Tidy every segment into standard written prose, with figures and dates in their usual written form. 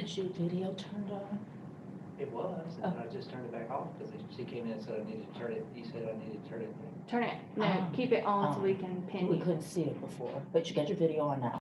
Is your video turned on? It was, and I just turned it back off because she came in and said I needed to turn it, you said I needed to turn it. Turn it, no, Oh. keep it on so Oh. we can pin We you. couldn't see it before, but you got your video on now.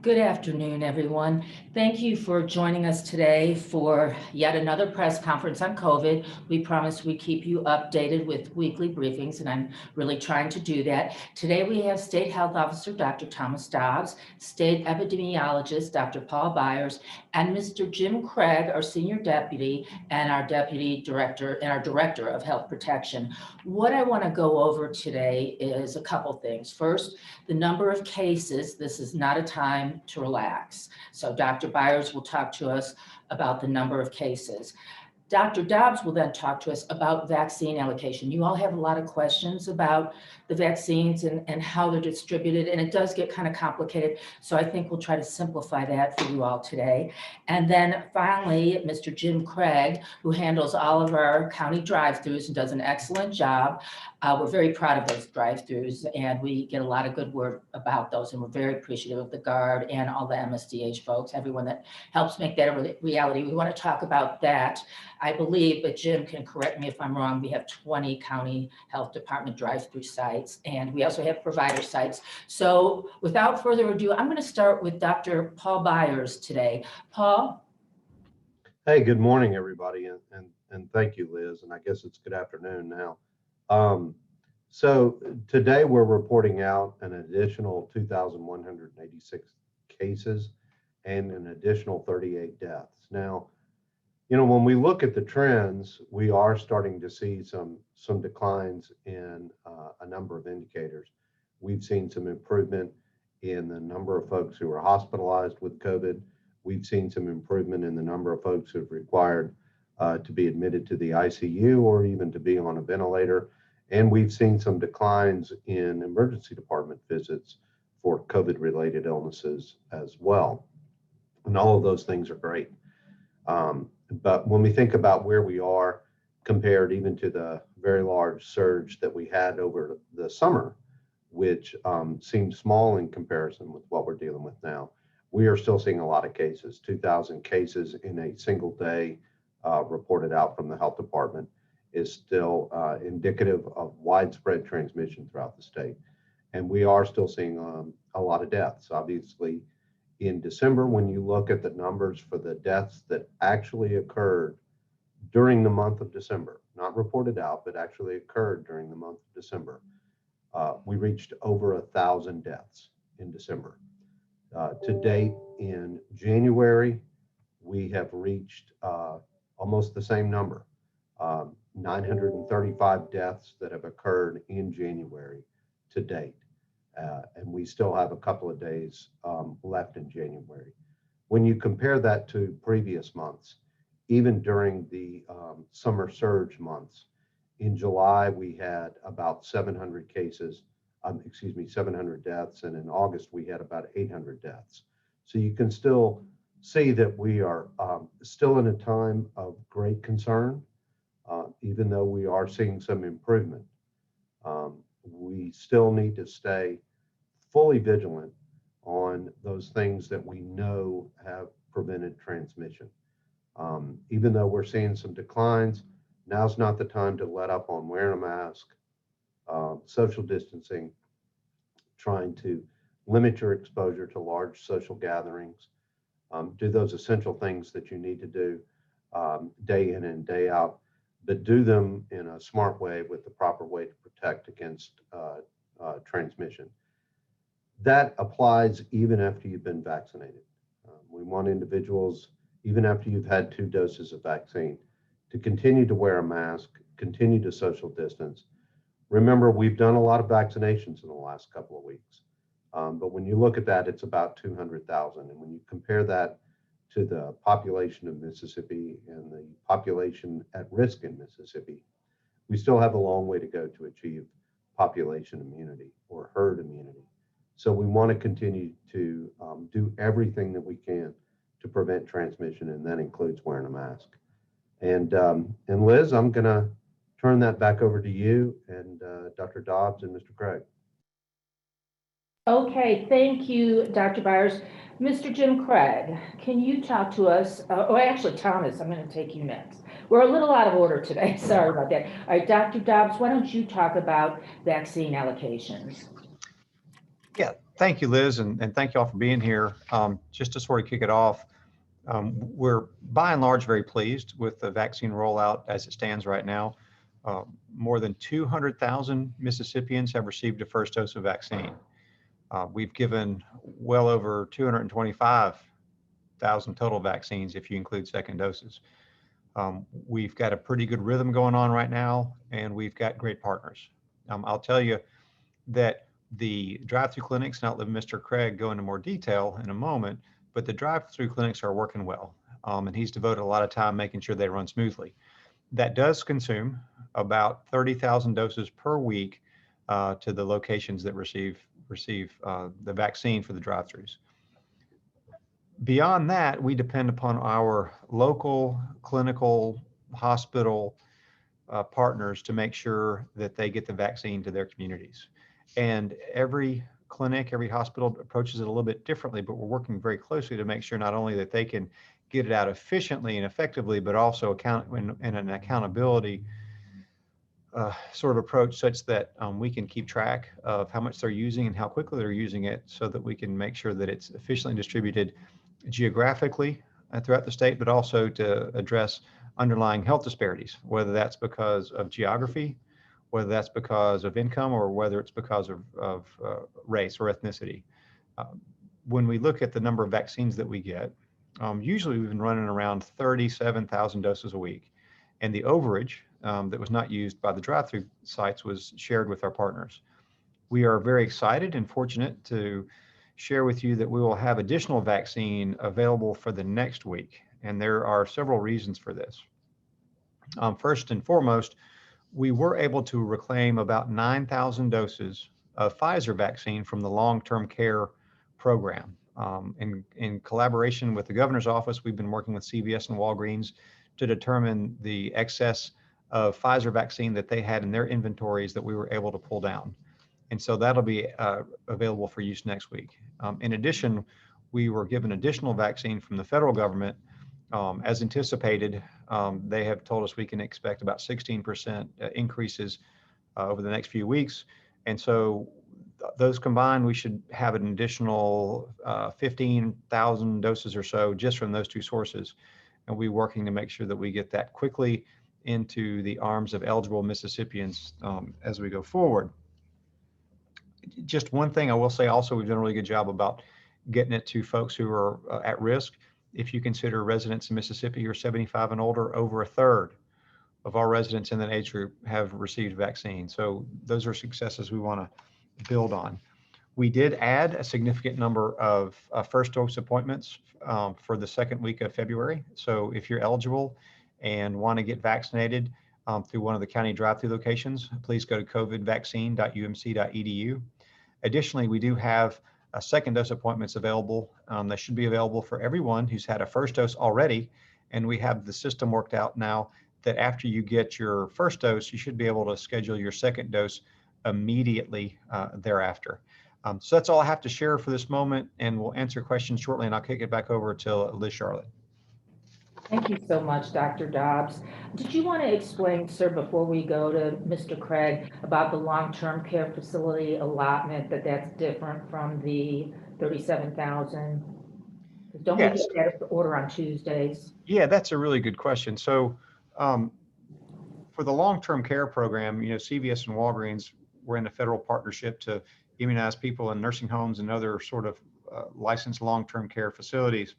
Good afternoon, everyone. Thank you for joining us today for yet another press conference on COVID. We promise we keep you updated with weekly briefings, and I'm really trying to do that. Today we have State Health Officer Dr. Thomas Dobbs, State Epidemiologist Dr. Paul Byers, and Mr. Jim Craig, our Senior Deputy and our Deputy Director and our Director of Health Protection. What I want to go over today is a couple things. First, the number of cases. This is not a time to relax. So Dr. Byers will talk to us about the number of cases. Dr. Dobbs will then talk to us about vaccine allocation. You all have a lot of questions about the vaccines and how they're distributed, and it does get kind of complicated. So I think we'll try to simplify that for you all today. And then finally, Mr. Jim Craig, who handles all of our county drive-throughs and does an excellent job. We're very proud of those drive-throughs, and we get a lot of good word about those, and we're very appreciative of the Guard and all the MSDH folks, everyone that helps make that a reality. We want to talk about that. I believe, but Jim can correct me if I'm wrong, we have 20 county health department drive-through sites, and we also have provider sites. So without further ado, I'm going to start with Dr. Paul Byers today. Paul? Hey, good morning, everybody, and thank you, Liz, and I guess it's good afternoon now. So today we're reporting out an additional 2,186 cases and an additional 38 deaths. Now, when we look at the trends, we are starting to see some declines in a number of indicators. We've seen some improvement in the number of folks who are hospitalized with COVID. We've seen some improvement in the number of folks who've required to be admitted to the ICU or even to be on a ventilator. And we've seen some declines in emergency department visits for COVID-related illnesses as well. And all of those things are great. But when we think about where we are compared even to the very large surge that we had over the summer, which seems small in comparison with what we're dealing with now, we are still seeing a lot of cases. 2,000 cases in a single day reported out from the health department is still indicative of widespread transmission throughout the state. And we are still seeing a lot of deaths. Obviously, in December, when you look at the numbers for the deaths that actually occurred during the month of December, not reported out, but actually occurred during the month of December, we reached over 1,000 deaths in December. To date, in January, we have reached almost the same number, 935 deaths that have occurred in January to date. And we still have a couple of days left in January. When you compare that to previous months, even during the summer surge months, in July we had about 700 cases, 700 deaths, and in August we had about 800 deaths. So you can still see that we are still in a time of great concern, even though we are seeing some improvement. We still need to stay fully vigilant on those things that we know have prevented transmission. Even though we're seeing some declines, now's not the time to let up on wearing a mask, social distancing, trying to limit your exposure to large social gatherings, do those essential things that you need to do day in and day out, but do them in a smart way with the proper way to protect against transmission. That applies even after you've been vaccinated. We want individuals, even after you've had 2 doses of vaccine, to continue to wear a mask, continue to social distance. Remember, we've done a lot of vaccinations in the last couple of weeks. But when you look at that, it's about 200,000. And when you compare that to the population of Mississippi and the population at risk in Mississippi, we still have a long way to go to achieve population immunity or herd immunity. So we want to continue to do everything that we can to prevent transmission, and that includes wearing a mask. And Liz, I'm going to turn that back over to you and Dr. Dobbs and Mr. Craig. Okay, thank you, Dr. Byers. Mr. Jim Craig, can you talk to us? Actually, Thomas, I'm going to take you next. We're a little out of order today. Sorry about that. All right, Dr. Dobbs, why don't you talk about vaccine allocations? Yeah, thank you, Liz, and thank you all for being here. Just to sort of kick it off, we're by and large very pleased with the vaccine rollout as it stands right now. More than 200,000 Mississippians have received a first dose of vaccine. We've given well over 225,000 total vaccines if you include second doses. We've got a pretty good rhythm going on right now, and we've got great partners. I'll tell you that the drive-through clinics, and I'll let Mr. Craig go into more detail in a moment, but the drive-through clinics are working well, and he's devoted a lot of time making sure they run smoothly. That does consume about 30,000 doses per week to the locations that receive the vaccine for the drive-throughs. Beyond that, we depend upon our local clinical hospital partners to make sure that they get the vaccine to their communities. And every clinic, every hospital approaches it a little bit differently, but we're working very closely to make sure not only that they can get it out efficiently and effectively, but also in an accountability sort of approach such that we can keep track of how much they're using and how quickly they're using it, so that we can make sure that it's efficiently distributed geographically throughout the state, but also to address underlying health disparities, whether that's because of geography, whether that's because of income, or whether it's because of race or ethnicity. When we look at the number of vaccines that we get, usually we've been running around 37,000 doses a week. And the overage that was not used by the drive-through sites was shared with our partners. We are very excited and fortunate to share with you that we will have additional vaccine available for the next week. And there are several reasons for this. First and foremost, we were able to reclaim about 9,000 doses of Pfizer vaccine from the long-term care program. In collaboration with the governor's office, we've been working with CVS and Walgreens to determine the excess of Pfizer vaccine that they had in their inventories that we were able to pull down. And so that'll be available for use next week. In addition, we were given additional vaccine from the federal government. As anticipated, they have told us we can expect about 16% increases over the next few weeks. And so those combined, we should have an additional 15,000 doses or so just from those two sources. And we're working to make sure that we get that quickly into the arms of eligible Mississippians as we go forward. Just one thing I will say also, we've done a really good job about getting it to folks who are at risk. If you consider residents in Mississippi who are 75 and older, over a third of our residents in that age group have received vaccine. So those are successes we want to build on. We did add a significant number of first dose appointments for the second week of February. So if you're eligible and want to get vaccinated through one of the county drive-through locations, please go to covidvaccine.umc.edu. Additionally, we do have second dose appointments available. They should be available for everyone who's had a first dose already. And we have the system worked out now that after you get your first dose, you should be able to schedule your second dose immediately thereafter. So that's all I have to share for this moment, and we'll answer questions shortly, and I'll kick it back over to Liz Charlotte. Thank you so much, Dr. Dobbs. Did you want to explain, sir, before we go to Mr. Craig, about the long-term care facility allotment, that's different from the 37,000? Don't Yes. we get that order on Tuesdays? Yeah, that's a really good question. So for the long-term care program, CVS and Walgreens were in a federal partnership to immunize people in nursing homes and other sort of licensed long-term care facilities.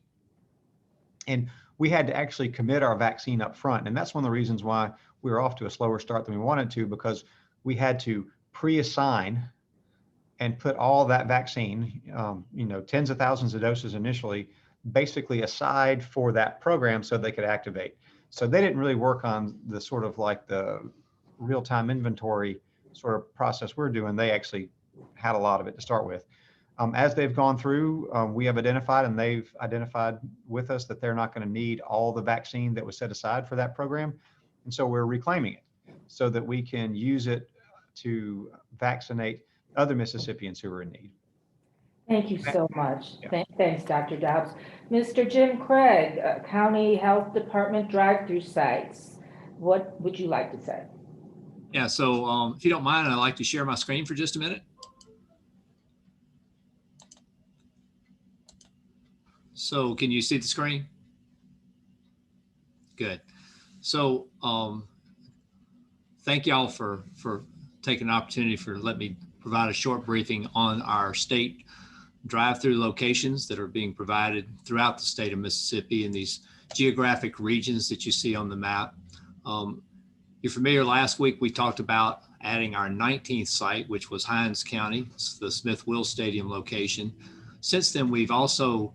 And we had to actually commit our vaccine up front. And that's one of the reasons why we were off to a slower start than we wanted to, because we had to pre-assign and put all that vaccine, tens of thousands of doses initially, basically aside for that program so they could activate. So they didn't really work on the sort of like the real-time inventory sort of process we're doing. They actually had a lot of it to start with. As they've gone through, we have identified, and they've identified with us, that they're not going to need all the vaccine that was set aside for that program. And so we're reclaiming it so that we can use it to vaccinate other Mississippians who are in need. Thank you so much. Yeah. Thanks, Dr. Dobbs. Mr. Jim Craig, County Health Department drive-through sites. What would you like to say? Yeah, so if you don't mind, I'd like to share my screen for just a minute. So can you see the screen? Good. So thank y'all for taking an opportunity for let me provide a short briefing on our state drive-through locations that are being provided throughout the state of Mississippi in these geographic regions that you see on the map. You're familiar, last week we talked about adding our 19th site, which was Hinds County, the Smith-Will Stadium location. Since then, we've also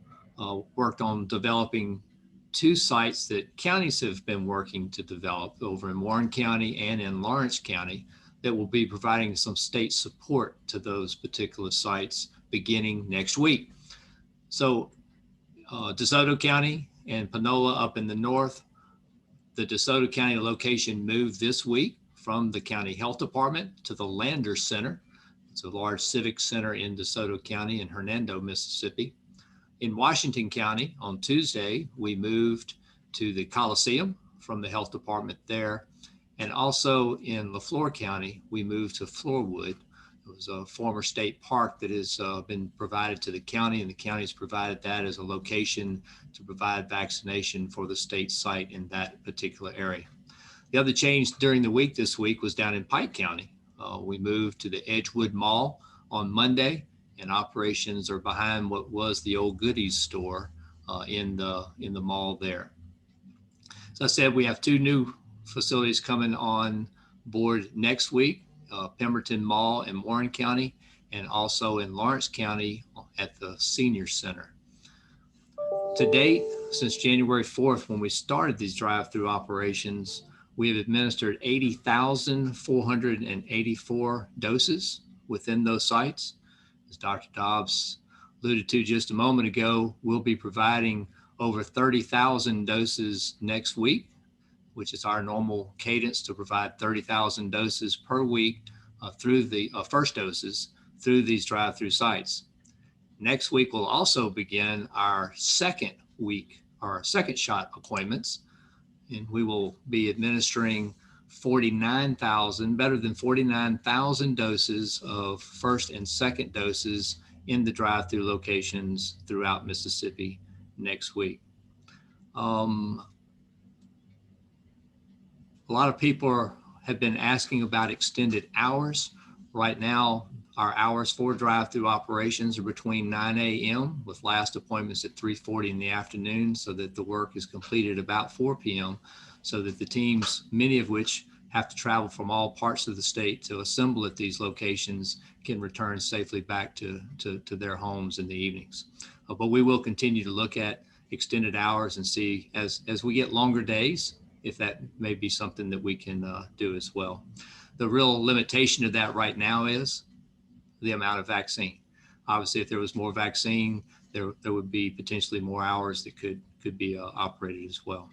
worked on developing 2 sites that counties have been working to develop over in Warren County and in Lawrence County that will be providing some state support to those particular sites beginning next week. So DeSoto County and Panola up in the north, the DeSoto County location moved this week from the County Health Department to the Lander Center. It's a large civic center in DeSoto County in Hernando, Mississippi. In Washington County on Tuesday, we moved to the Coliseum from the health department there. And also in Leflore County, we moved to Floorwood. It was a former state park that has been provided to the county, and the county has provided that as a location to provide vaccination for the state site in that particular area. The other change during the week this week was down in Pike County. We moved to the Edgewood Mall on Monday, and operations are behind what was the old Goodies store in the mall there. As I said, we have 2 new facilities coming on board next week, Pemberton Mall in Warren County, and also in Lawrence County at the Senior Center. To date, since January 4th, when we started these drive-through operations, we have administered 80,484 doses within those sites. As Dr. Dobbs alluded to just a moment ago, we'll be providing over 30,000 doses next week, which is our normal cadence to provide 30,000 doses per week through the first doses through these drive-through sites. Next week, we'll also begin our second shot appointments, and we will be administering better than 49,000 doses of first and second doses in the drive-through locations throughout Mississippi next week. A lot of people have been asking about extended hours. Right now, our hours for drive-through operations are between 9 a.m. with last appointments at 3:40 in the afternoon, so that the work is completed about 4 p.m. so that the teams, many of which have to travel from all parts of the state to assemble at these locations, can return safely back to their homes in the evenings. But we will continue to look at extended hours and see as we get longer days, if that may be something that we can do as well. The real limitation of that right now is the amount of vaccine. Obviously, if there was more vaccine, there would be potentially more hours that could be operated as well.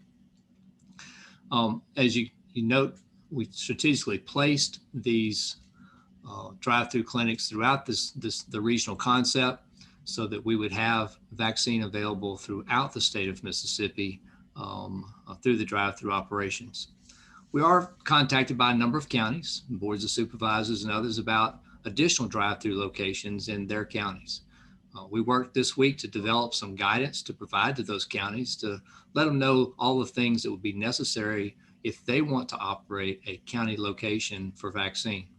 As you note, we strategically placed these drive-through clinics throughout the regional concept so that we would have vaccine available throughout the state of Mississippi through the drive-through operations. We are contacted by a number of counties, boards of supervisors and others, about additional drive-through locations in their counties. We worked this week to develop some guidance to provide to those counties to let them know all the things that would be necessary if they want to operate a county location for vaccine.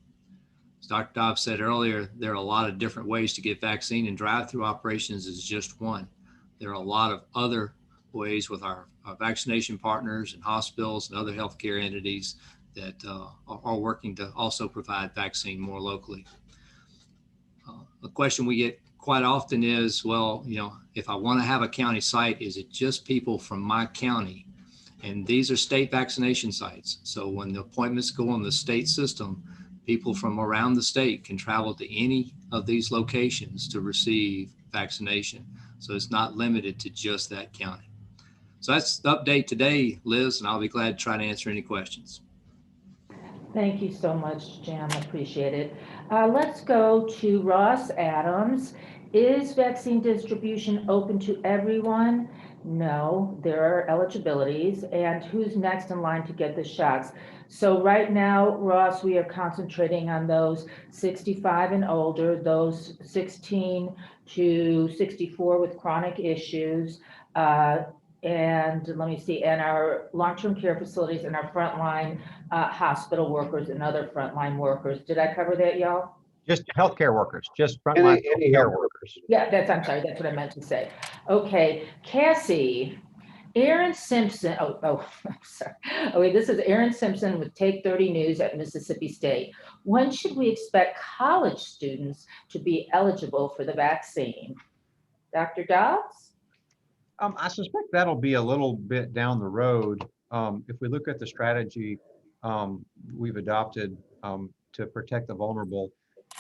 As Dr. Dobbs said earlier, there are a lot of different ways to get vaccine, and drive-through operations is just one. There are a lot of other ways with our vaccination partners and hospitals and other healthcare entities that are working to also provide vaccine more locally. A question we get quite often is, well, if I want to have a county site, is it just people from my county? And these are state vaccination sites. So when the appointments go on the state system, people from around the state can travel to any of these locations to receive vaccination. So it's not limited to just that county. So that's the update today, Liz, and I'll be glad to try to answer any questions. Thank you so much, Jim. Appreciate it. Let's go to Ross Adams. Is vaccine distribution open to everyone? No, there are eligibilities. And who's next in line to get the shots? So right now, Ross, we are concentrating on those 65 and older, those 16 to 64 with chronic issues. And let me see, and our long-term care facilities and our frontline hospital workers and other frontline workers. Did I cover that, y'all? Just healthcare workors, just frontline Any healthcare health workers. Yeah, I'm sorry, that's what I meant to say. Okay, Cassie, Aaron Simpson, I'm sorry. Okay, this is Aaron Simpson with Take 30 News at Mississippi State. When should we expect college students to be eligible for the vaccine? Dr. Dobbs? I suspect that'll be a little bit down the road. If we look at the strategy we've adopted to protect the vulnerable,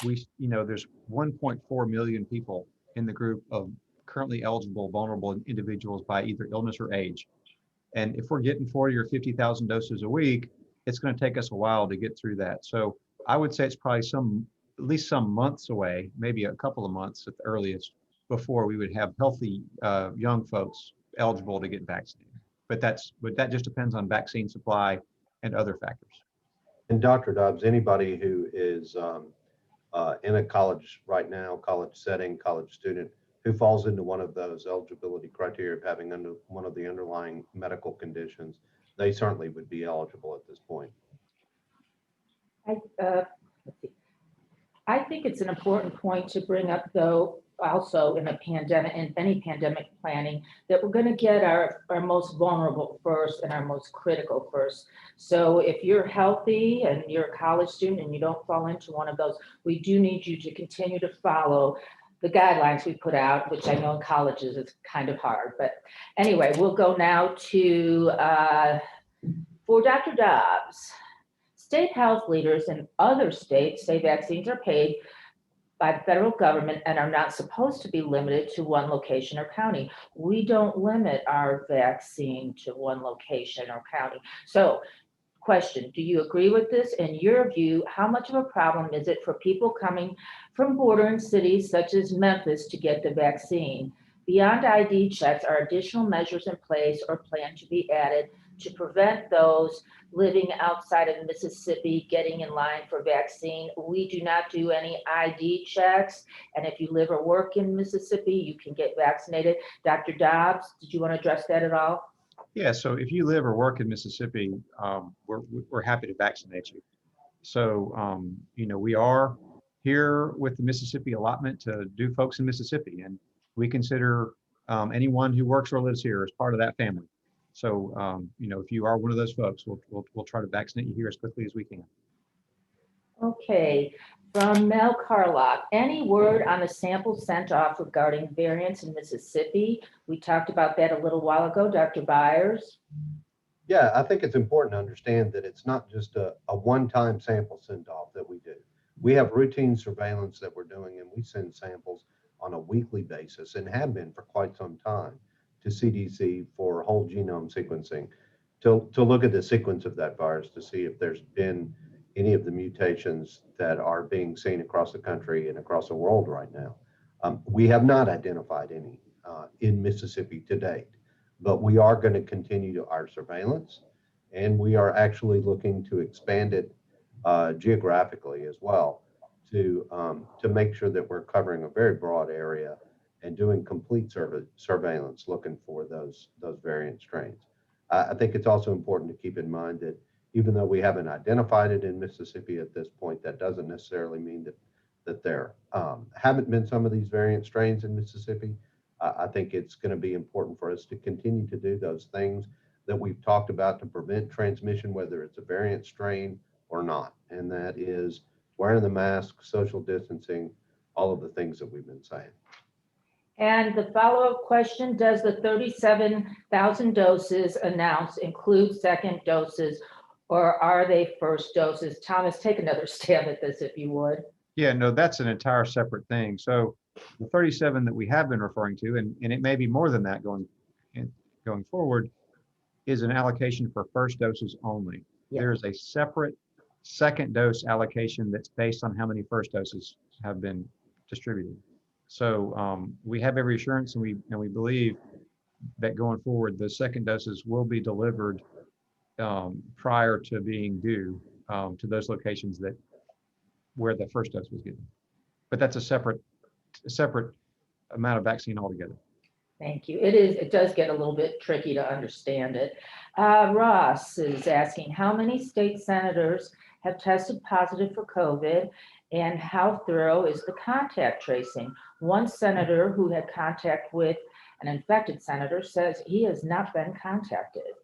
there's 1.4 million people in the group of currently eligible vulnerable individuals by either illness or age. And if we're getting 40 or 50,000 doses a week, it's going to take us a while to get through that. So I would say it's probably at least some months away, maybe a couple of months at the earliest, before we would have healthy young folks eligible to get vaccinated. But that just depends on vaccine supply and other factors. And Dr. Dobbs, anybody who is in a college right now, college setting, college student, who falls into one of those eligibility criteria of having one of the underlying medical conditions, they certainly would be eligible at this point. Let's see. I think it's an important point to bring up, though, also in a pandemic, in any pandemic planning, that we're going to get our most vulnerable first and our most critical first. So if you're healthy and you're a college student and you don't fall into one of those, we do need you to continue to follow the guidelines we put out, which I know in colleges is kind of hard. But anyway, we'll go now to, for Dr. Dobbs. State health leaders in other states say vaccines are paid by the federal government and are not supposed to be limited to one location or county. We don't limit our vaccine to one location or county. So, question, do you agree with this? In your view, how much of a problem is it for people coming from bordering cities such as Memphis to get the vaccine? Beyond ID checks, are additional measures in place or planned to be added to prevent those living outside of Mississippi getting in line for vaccine? We do not do any ID checks. And if you live or work in Mississippi, you can get vaccinated. Dr. Dobbs, did you want to address that at all? Yeah, so if you live or work in Mississippi, we're happy to vaccinate you. So, we are here with the Mississippi allotment to do folks in Mississippi, and we consider anyone who works or lives here as part of that family. So, if you are one of those folks, we'll try to vaccinate you here as quickly as we can. Okay, from Mel Carlock, any word on the sample sent off regarding variants in Mississippi? We talked about that a little while ago. Dr. Byers? Yeah, I think it's important to understand that it's not just a one-time sample send off that we do. We have routine surveillance that we're doing, and we send samples on a weekly basis and have been for quite some time to CDC for whole genome sequencing to look at the sequence of that virus to see if there's been any of the mutations that are being seen across the country and across the world right now. We have not identified any in Mississippi to date, but we are going to continue our surveillance, and we are actually looking to expand it geographically as well to make sure that we're covering a very broad area and doing complete surveillance looking for those variant strains. I think it's also important to keep in mind that even though we haven't identified it in Mississippi at this point, that doesn't necessarily mean that there haven't been some of these variant strains in Mississippi. I think it's going to be important for us to continue to do those things that we've talked about to prevent transmission, whether it's a variant strain or not. And that is wearing the mask, social distancing, all of the things that we've been saying. And the follow-up question, does the 37,000 doses announced include second doses, or are they first doses? Thomas, take another stab at this if you would. Yeah, no, that's an entire separate thing. So the 37 that we have been referring to, and it may be more than that going forward, is an allocation for first doses only. Yeah. There is a separate second dose allocation that's based on how many first doses have been distributed. So we have every assurance, and we believe that going forward, the second doses will be delivered prior to being due to those locations where the first dose was given. But that's a separate amount of vaccine altogether. Thank you. It does get a little bit tricky to understand it. Ross is asking, how many state senators have tested positive for COVID, and how thorough is the contact tracing? One senator who had contact with an infected senator says he has not been contacted.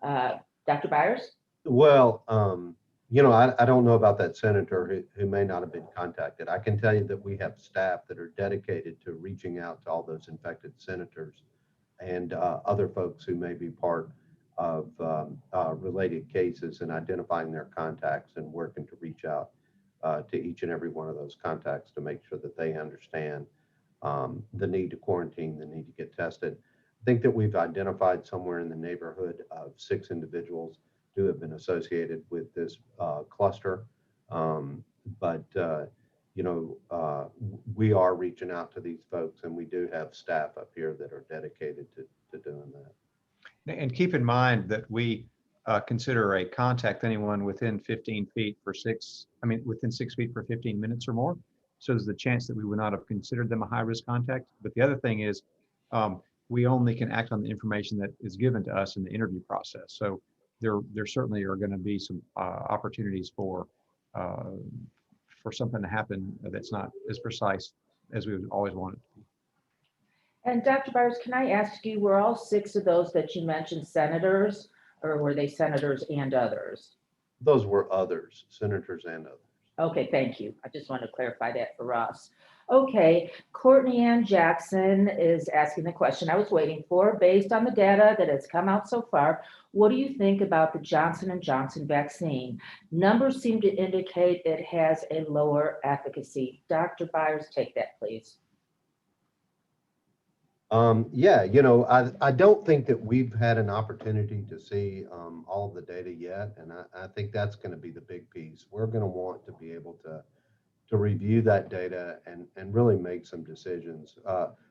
Dr. Byers? Well, I don't know about that senator who may not have been contacted. I can tell you that we have staff that are dedicated to reaching out to all those infected senators and other folks who may be part of related cases, and identifying their contacts and working to reach out to each and every one of those contacts to make sure that they understand the need to quarantine, the need to get tested. I think that we've identified somewhere in the neighborhood of 6 individuals who have been associated with this cluster. We are reaching out to these folks, and we do have staff up here that are dedicated to doing that. And keep in mind that we consider a contact anyone within 15 feet within 6 feet for 15 minutes or more. So there's the chance that we would not have considered them a high-risk contact. But the other thing is we only can act on the information that is given to us in the interview process. So there certainly are going to be some opportunities for something to happen that's not as precise as we would always want it to be. And Dr. Byers, can I ask you, were all 6 of those that you mentioned senators, or were they senators and others? Those were others, senators and others. Okay, thank you. I just wanted to clarify that for Ross. Okay, Courtney Ann Jackson is asking the question I was waiting for. Based on the data that has come out so far, what do you think about the Johnson & Johnson vaccine? Numbers seem to indicate it has a lower efficacy. Dr. Byers, take that, please. I don't think that we've had an opportunity to see all of the data yet, and I think that's going to be the big piece. We're going to want to be able to review that data and really make some decisions.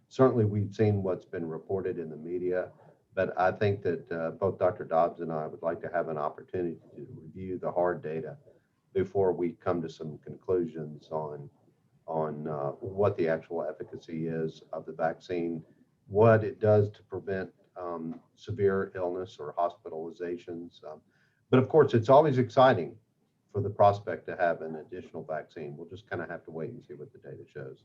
Certainly, we've seen what's been reported in the media, but I think that both Dr. Dobbs and I would like to have an opportunity to review the hard data before we come to some conclusions on what the actual efficacy is of the vaccine, what it does to prevent severe illness or hospitalizations. But of course, it's always exciting for the prospect to have an additional vaccine. We'll just kind of have to wait and see what the data shows.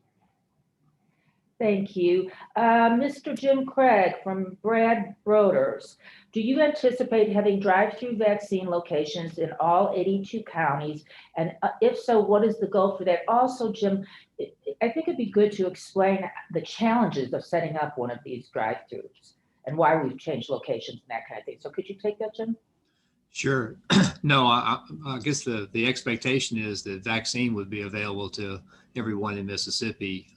Thank you. Mr. Jim Craig from Brad Broders, do you anticipate having drive-through vaccine locations in all 82 counties? And if so, what is the goal for that? Also, Jim, I think it'd be good to explain the challenges of setting up one of these drive-throughs and why we've changed locations and that kind of thing. So could you take that, Jim? Sure. No, I guess the expectation is that vaccine would be available to everyone in Mississippi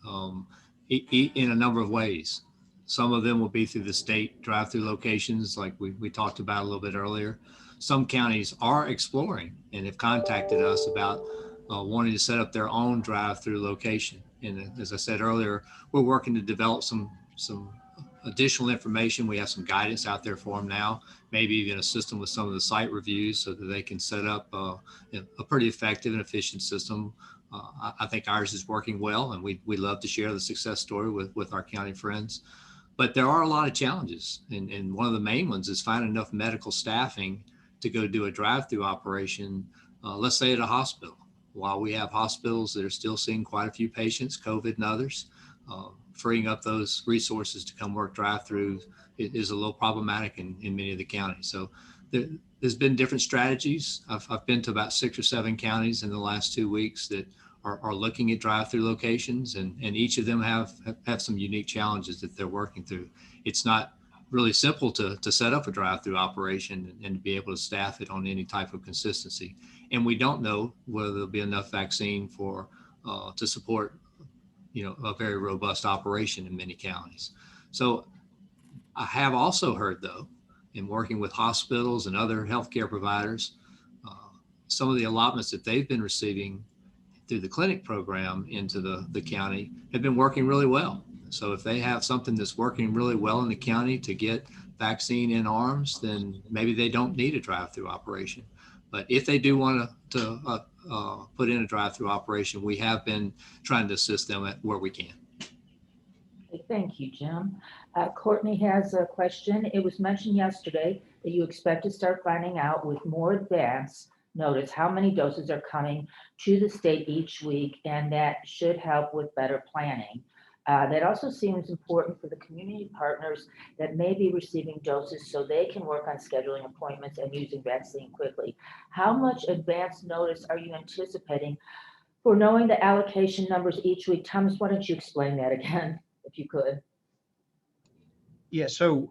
in a number of ways. Some of them will be through the state drive-through locations like we talked about a little bit earlier. Some counties are exploring and have contacted us about wanting to set up their own drive-through location. And as I said earlier, we're working to develop some additional information. We have some guidance out there for them now, maybe even a system with some of the site reviews so that they can set up a pretty effective and efficient system. I think ours is working well, and we love to share the success story with our county friends. But there are a lot of challenges, and one of the main ones is finding enough medical staffing to go do a drive-through operation, let's say at a hospital. While we have hospitals that are still seeing quite a few patients, COVID and others, freeing up those resources to come work drive-through is a little problematic in many of the counties. So there's been different strategies. I've been to about 6 or 7 counties in the last 2 weeks that are looking at drive-through locations, and each of them have some unique challenges that they're working through. It's not really simple to set up a drive-through operation and to be able to staff it on any type of consistency. And we don't know whether there'll be enough vaccine to support, a very robust operation in many counties. So I have also heard, though, in working with hospitals and other healthcare providers, some of the allotments that they've been receiving through the clinic program into the county have been working really well. So if they have something that's working really well in the county to get vaccine in arms, then maybe they don't need a drive-through operation. But if they do want to put in a drive-through operation, we have been trying to assist them at where we can. Okay, thank you, Jim. Courtney has a question. It was mentioned yesterday that you expect to start finding out with more advance notice how many doses are coming to the state each week, and that should help with better planning. That also seems important for the community partners that may be receiving doses so they can work on scheduling appointments and using vaccine quickly. How much advance notice are you anticipating for knowing the allocation numbers each week? Thomas, why don't you explain that again, if you could? Yeah, so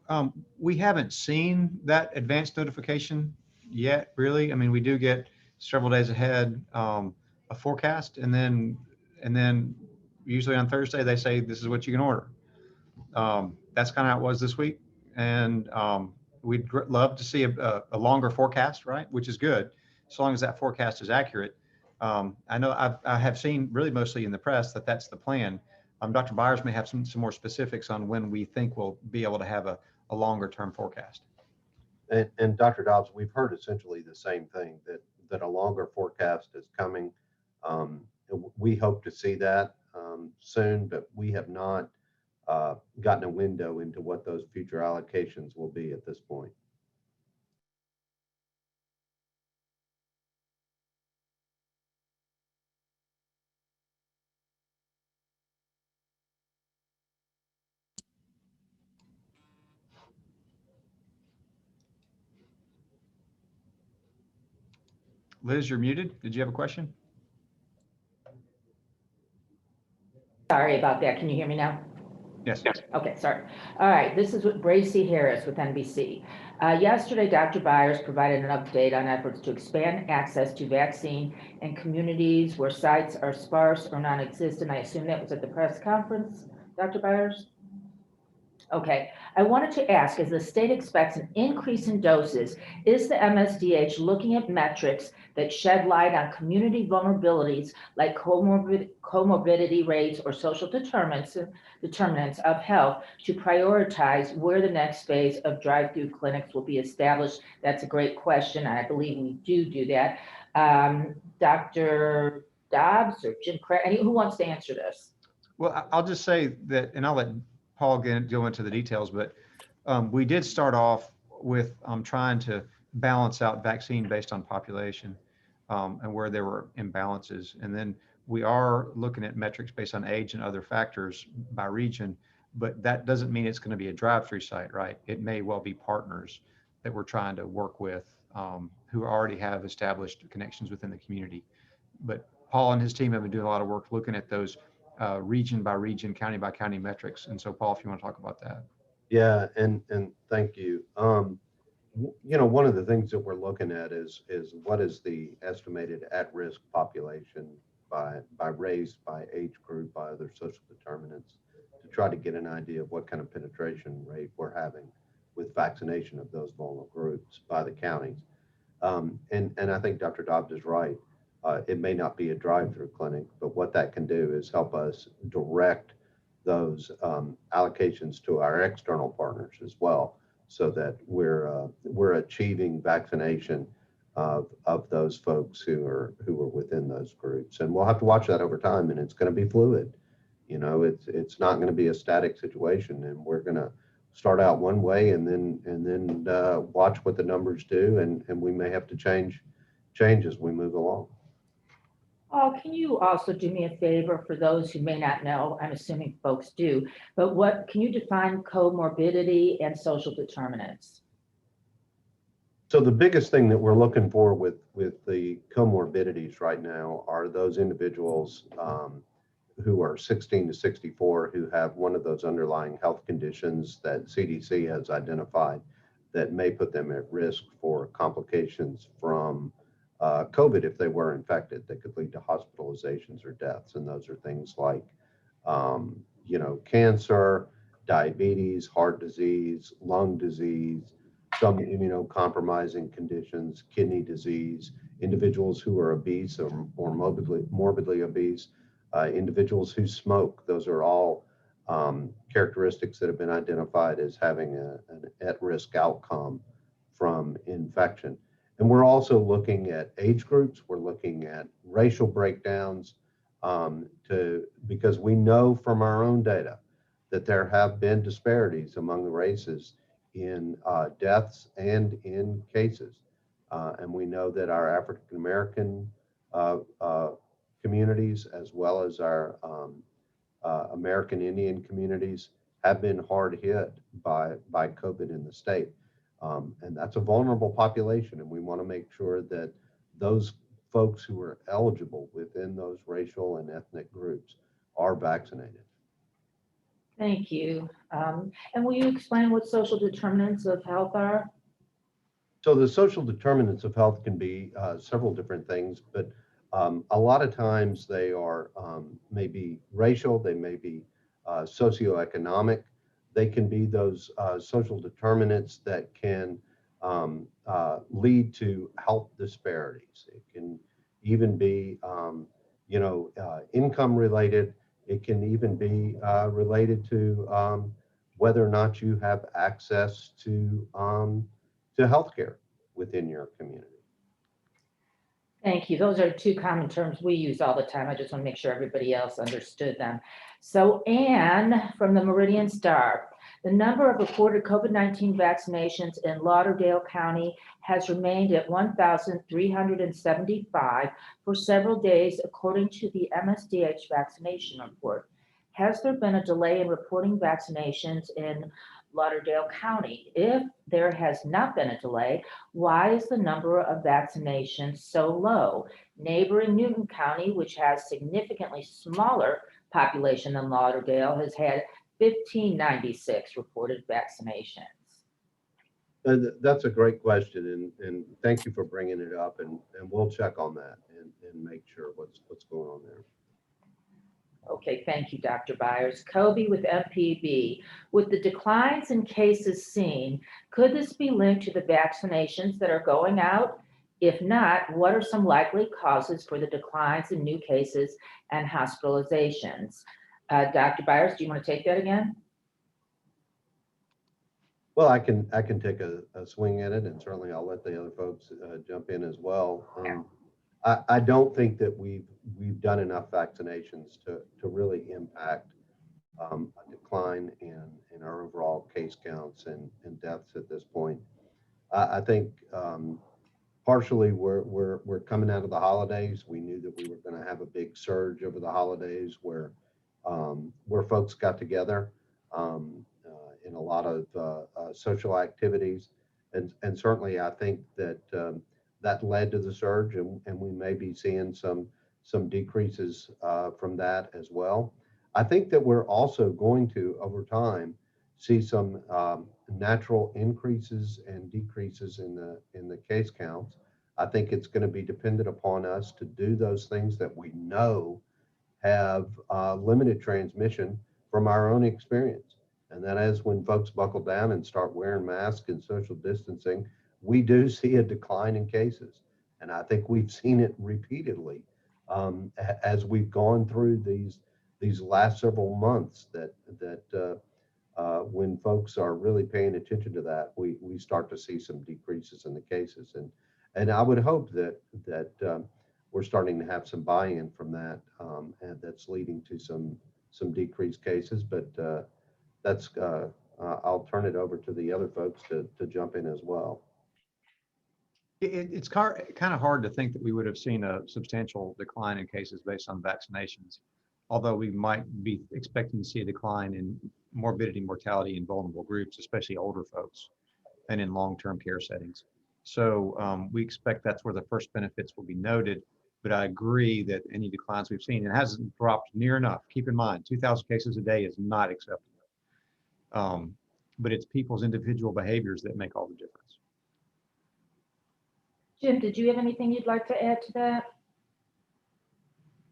we haven't seen that advanced notification yet, really. I mean, we do get several days ahead a forecast, and then usually on Thursday they say this is what you can order. That's kind of how it was this week, and we'd love to see a longer forecast, right? Which is good, as long as that forecast is accurate. I know I have seen really mostly in the press that that's the plan. Dr. Byers may have some more specifics on when we think we'll be able to have a longer term forecast. And Dr. Dobbs, we've heard essentially the same thing, that a longer forecast is coming. We hope to see that soon, but we have not gotten a window into what those future allocations will be at this point. Liz, you're muted. Did you have a question? Sorry about that. Can you hear me now? Yes. Okay, sorry. All right, this is with Bracy Harris with NBC. Yesterday, Dr. Byers provided an update on efforts to expand access to vaccine in communities where sites are sparse or non-existent. I assume that was at the press conference, Dr. Byers? Okay, I wanted to ask, as the state expects an increase in doses, is the MSDH looking at metrics that shed light on community vulnerabilities like comorbidity rates or social determinants of health to prioritize where the next phase of drive-through clinics will be established? That's a great question. I believe we do that. Dr. Dobbs or Jim Craig, who wants to answer this? Well, I'll just say that, and I'll let Paul go into the details, but we did start off with trying to balance out vaccine based on population and where there were imbalances. And then we are looking at metrics based on age and other factors by region, but that doesn't mean it's going to be a drive-through site, right? It may well be partners that we're trying to work with who already have established connections within the community. But Paul and his team have been doing a lot of work looking at those region by region, county by county metrics. And so, Paul, if you want to talk about that. Yeah, and thank you. One of the things that we're looking at is what is the estimated at-risk population by race, by age group, by other social determinants, to try to get an idea of what kind of penetration rate we're having with vaccination of those vulnerable groups by the counties. And I think Dr. Dobbs is right. It may not be a drive-through clinic, but what that can do is help us direct those allocations to our external partners as well, so that we're achieving vaccination of those folks who are within those groups. And we'll have to watch that over time, and it's going to be fluid. It's not going to be a static situation, and we're going to start out one way and then watch what the numbers do, and we may have to change as we move along. Paul, can you also do me a favor for those who may not know? I'm assuming folks do, but what can you define comorbidity and social determinants? So the biggest thing that we're looking for with the comorbidities right now are those individuals who are 16 to 64 who have one of those underlying health conditions that CDC has identified that may put them at risk for complications from COVID if they were infected that could lead to hospitalizations or deaths. And those are things like, cancer, diabetes, heart disease, lung disease, some immunocompromising conditions, kidney disease, individuals who are obese or morbidly obese, individuals who smoke. Those are all characteristics that have been identified as having an at-risk outcome from infection. And we're also looking at age groups. We're looking at racial breakdowns because we know from our own data that there have been disparities among the races in deaths and in cases. And we know that our African American communities, as well as our American Indian communities, have been hard hit by COVID in the state. And that's a vulnerable population. And we want to make sure that those folks who are eligible within those racial and ethnic groups are vaccinated. Thank you. And will you explain what social determinants of health are? So the social determinants of health can be several different things, but a lot of times they are maybe racial, they may be socioeconomic. They can be those social determinants that can lead to health disparities. It can even be, income related. It can even be related to whether or not you have access to healthcare within your community. Thank you. Those are two common terms we use all the time. I just want to make sure everybody else understood them. So Anne from the Meridian Star, the number of reported COVID-19 vaccinations in Lauderdale County has remained at 1,375 for several days, according to the MSDH vaccination report. Has there been a delay in reporting vaccinations in Lauderdale County? If there has not been a delay, why is the number of vaccinations so low? Neighboring Newton County, which has significantly smaller population than Lauderdale, has had 1,596 reported vaccinations. That's a great question, and thank you for bringing it up, and we'll check on that and make sure what's going on there. Okay, thank you, Dr. Byers. Kobe with MPB. With the declines in cases seen, could this be linked to the vaccinations that are going out? If not, what are some likely causes for the declines in new cases and hospitalizations? Dr. Byers, do you want to take that again? Well, I can take a swing at it, and certainly I'll let the other folks jump in as well. I don't think that we've done enough vaccinations to really impact a decline in our overall case counts and deaths at this point. I think partially we're coming out of the holidays. We knew that we were going to have a big surge over the holidays where folks got together in a lot of social activities, and certainly I think that that led to the surge, and we may be seeing some decreases from that as well. I think that we're also going to, over time, see some natural increases and decreases in the case counts. I think it's going to be dependent upon us to do those things that we know have limited transmission from our own experience. And that is when folks buckle down and start wearing masks and social distancing, we do see a decline in cases. And I think we've seen it repeatedly as we've gone through these last several months that when folks are really paying attention to that, we start to see some decreases in the cases. And I would hope that we're starting to have some buy-in from that, and that's leading to some decreased cases. But I'll turn it over to the other folks to jump in as well. It's kind of hard to think that we would have seen a substantial decline in cases based on vaccinations, although we might be expecting to see a decline in morbidity, mortality in vulnerable groups, especially older folks, and in long-term care settings. So we expect that's where the first benefits will be noted. But I agree that any declines we've seen, it hasn't dropped near enough. Keep in mind, 2,000 cases a day is not acceptable. But it's people's individual behaviors that make all the difference. Jim, did you have anything you'd like to add to that?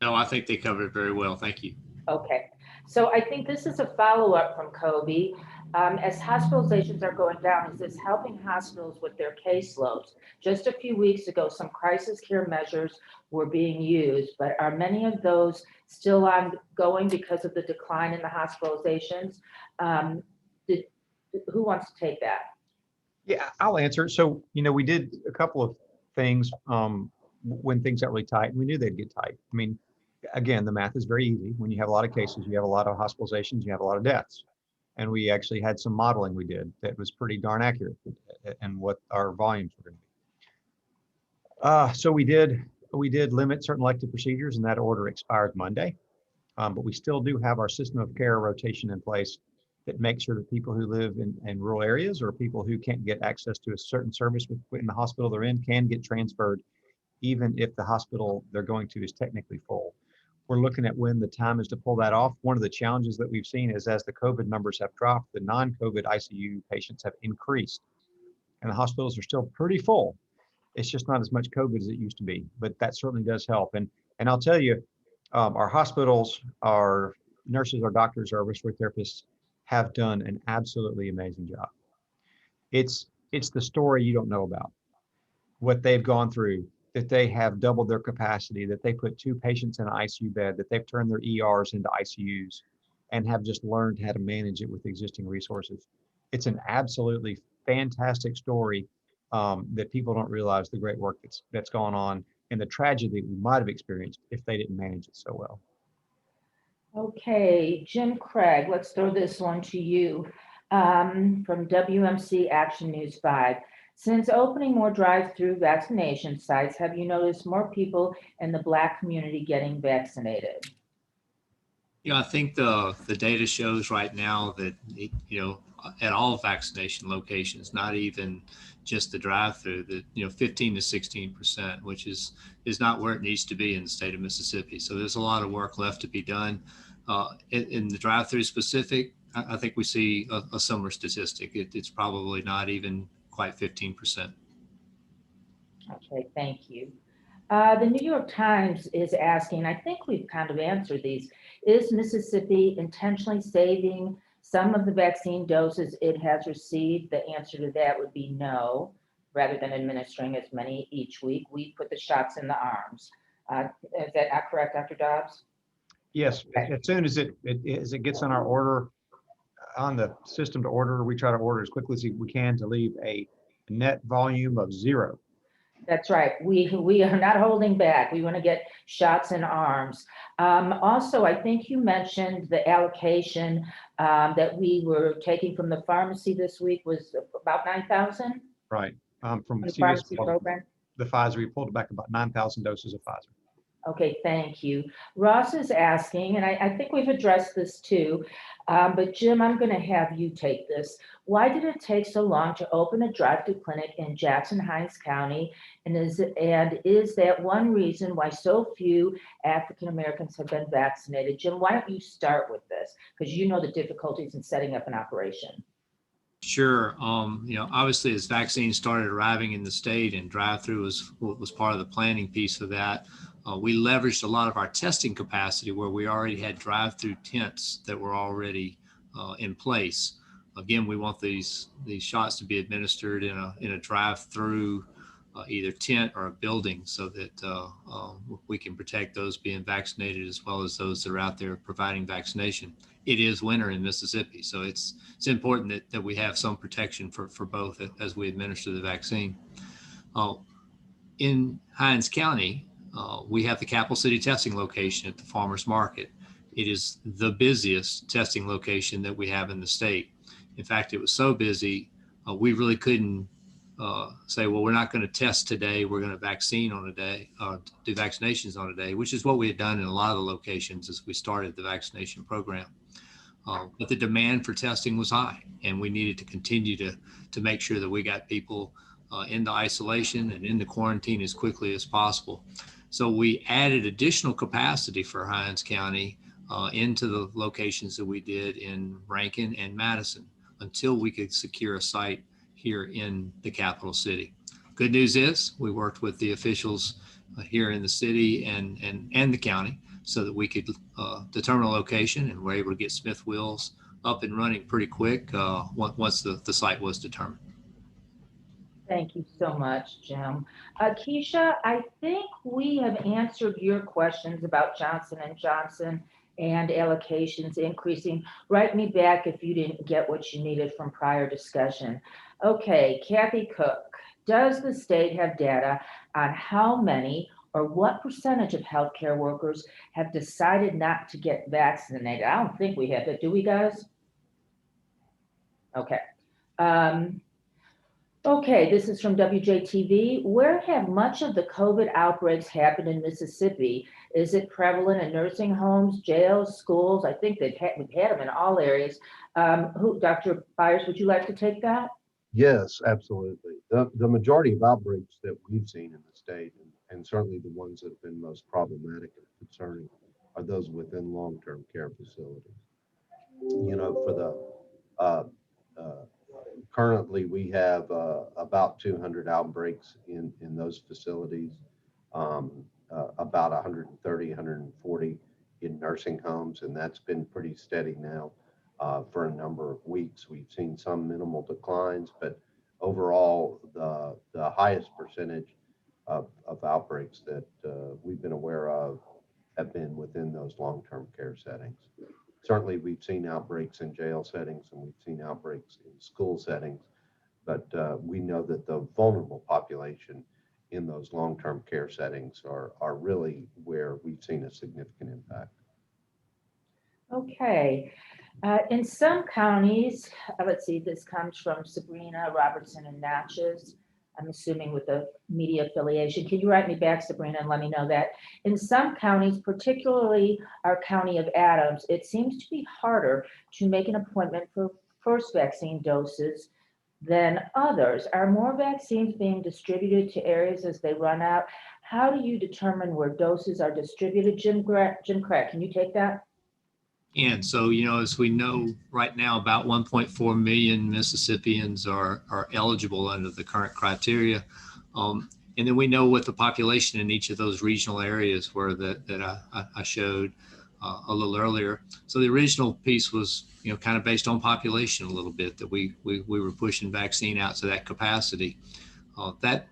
No, I think they covered it very well. Thank you. Okay, so I think this is a follow-up from Kobe. As hospitalizations are going down, is this helping hospitals with their caseloads? Just a few weeks ago, some crisis care measures were being used, but are many of those still ongoing because of the decline in the hospitalizations? Who wants to take that? Yeah, I'll answer. So, we did a couple of things when things got really tight, and we knew they'd get tight. I mean, again, the math is very easy. When you have a lot of cases, you have a lot of hospitalizations, you have a lot of deaths. And we actually had some modeling we did that was pretty darn accurate and what our volumes were going to be. So we did limit certain elective procedures, and that order expired Monday. But we still do have our system of care rotation in place that makes sure that people who live in rural areas or people who can't get access to a certain service in the hospital they're in can get transferred, even if the hospital they're going to is technically full. We're looking at when the time is to pull that off. One of the challenges that we've seen is as the COVID numbers have dropped, the non-COVID ICU patients have increased, and the hospitals are still pretty full. It's just not as much COVID as it used to be, but that certainly does help. And I'll tell you, our hospitals, our nurses, our doctors, our respiratory therapists have done an absolutely amazing job. It's the story you don't know about, what they've gone through, that they have doubled their capacity, that they put 2 patients in an ICU bed, that they've turned their ERs into ICUs, and have just learned how to manage it with existing resources. It's an absolutely fantastic story that people don't realize the great work that's gone on and the tragedy we might have experienced if they didn't manage it so well. Okay, Jim Craig, let's throw this one to you from WMC Action News 5. Since opening more drive-through vaccination sites, have you noticed more people in the Black community getting vaccinated? I think the data shows right now that, at all vaccination locations, not even just the drive-through, that, 15 to 16%, which is not where it needs to be in the state of Mississippi. So there's a lot of work left to be done. In the drive-through specific, I think we see a similar statistic. It's probably not even quite 15%. Okay, thank you. The New York Times is asking, I think we've kind of answered these, is Mississippi intentionally saving some of the vaccine doses it has received? The answer to that would be no. Rather than administering as many each week, we put the shots in the arms. Is that not correct, Dr. Dobbs? Yes, as soon as it gets on our order, on the system to order, we try to order as quickly as we can to leave a net volume of 0. That's right. We are not holding back. We want to get shots in arms. Also, I think you mentioned the allocation that we were taking from the pharmacy this week was about 9,000? Right. From The CVS, pharmacy program? the Pfizer, we pulled back about 9,000 doses of Pfizer. Okay, thank you. Ross is asking, and I think we've addressed this too, but Jim, I'm going to have you take this. Why did it take so long to open a drive-through clinic in Jackson-Hinds County? And is that one reason why so few African Americans have been vaccinated? Jim, why don't you start with this? Because you know the difficulties in setting up an operation. Sure. Obviously, as vaccines started arriving in the state and drive-through was part of the planning piece of that, we leveraged a lot of our testing capacity where we already had drive-through tents that were already in place. Again, we want these shots to be administered in a drive-through either tent or a building so that we can protect those being vaccinated as well as those that are out there providing vaccination. It is winter in Mississippi, so it's important that we have some protection for both as we administer the vaccine. In Hinds County, we have the Capital City testing location at the farmers market. It is the busiest testing location that we have in the state. In fact, it was so busy, we really couldn't say, well, we're not going to test today. We're going to vaccine on a day, do vaccinations on a day, which is what we had done in a lot of the locations as we started the vaccination program. But the demand for testing was high, and we needed to continue to make sure that we got people into isolation and into quarantine as quickly as possible. So we added additional capacity for Hinds County into the locations that we did in Rankin and Madison until we could secure a site here in the capital city. Good news is we worked with the officials here in the city and the county so that we could determine a location, and we're able to get Smith Wills up and running pretty quick once the site was determined. Thank you so much, Jim. Keisha, I think we have answered your questions about Johnson & Johnson and allocations increasing. Write me back if you didn't get what you needed from prior discussion. Okay, Kathy Cook, does the state have data on how many or what percentage of healthcare workers have decided not to get vaccinated? I don't think we have it. Do we, guys? Okay. Okay, this is from WJTV. Where have much of the COVID outbreaks happened in Mississippi? Is it prevalent in nursing homes, jails, schools? I think we've had them in all areas. Dr. Byers, would you like to take that? Yes, absolutely. The majority of outbreaks that we've seen in the state, and certainly the ones that have been most problematic and concerning, are those within long-term care facilities. You know, for the currently we have about 200 outbreaks in those facilities, about 130, 140 in nursing homes, and that's been pretty steady now for a number of weeks. We've seen some minimal declines, but overall the highest percentage of outbreaks that we've been aware of have been within those long-term care settings. Certainly we've seen outbreaks in jail settings and we've seen outbreaks in school settings, but we know that the vulnerable population in those long-term care settings are really where we've seen a significant impact. Okay. In some counties, let's see, this comes from Sabrina Robertson in Natchez. I'm assuming with a media affiliation. Can you write me back, Sabrina, and let me know that? In some counties, particularly our county of Adams, it seems to be harder to make an appointment for first vaccine doses than others. Are more vaccines being distributed to areas as they run out? How do you determine where doses are distributed? Jim Craig, can you take that? And so, you know, as we know right now, about 1.4 million Mississippians are eligible under the current criteria. And then we know what the population in each of those regional areas were that I showed a little earlier. So the original piece was, you know, kind of based on population a little bit, that we were pushing vaccine out to that capacity. That,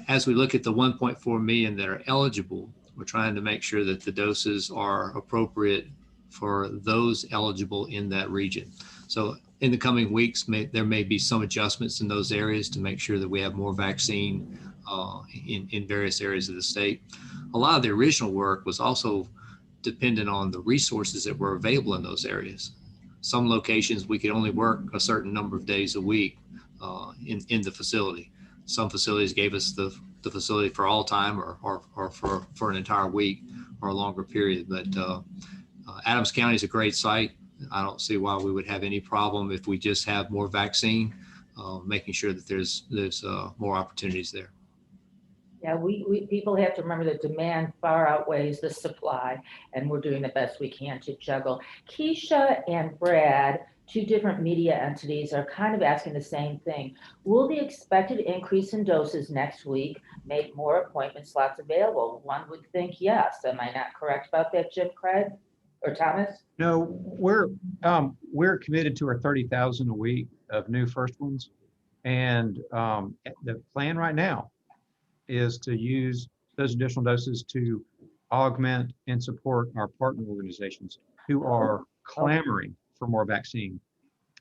as we look at the 1.4 million that are eligible, we're trying to make sure that the doses are appropriate for those eligible in that region. So in the coming weeks, there may be some adjustments in those areas to make sure that we have more vaccine in various areas of the state. A lot of the original work was also dependent on the resources that were available in those areas. Some locations we could only work a certain number of days a week in the facility. Some facilities gave us the facility for all time or for an entire week or a longer period. But Adams County is a great site. I don't see why we would have any problem if we just have more vaccine, making sure that there's more opportunities there. Yeah, we people have to remember that demand far outweighs the supply, and we're doing the best we can to juggle. Keisha and Brad, two different media entities, are kind of asking the same thing. Will the expected increase in doses next week make more appointment slots available? One would think yes. Am I not correct about that, Jim Craig or Thomas? No, we're committed to our 30,000 a week of new first ones. And the plan right now is to use those additional doses to augment and support our partner organizations who are clamoring for more vaccine.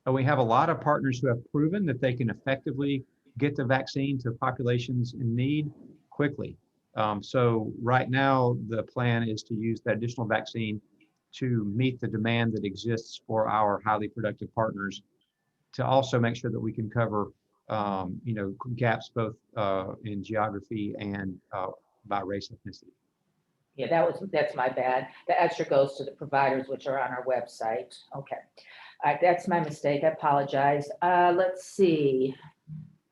We have a lot of partners who have proven that they can effectively get the vaccine to populations in need quickly. So right now, the plan is to use that additional vaccine to meet the demand that exists for our highly productive partners, to also make sure that we can cover gaps both in geography and by race ethnicity. Yeah, that's my bad. The extra goes to the providers, which are on our website. Okay. All right, that's my mistake. I apologize. Let's see.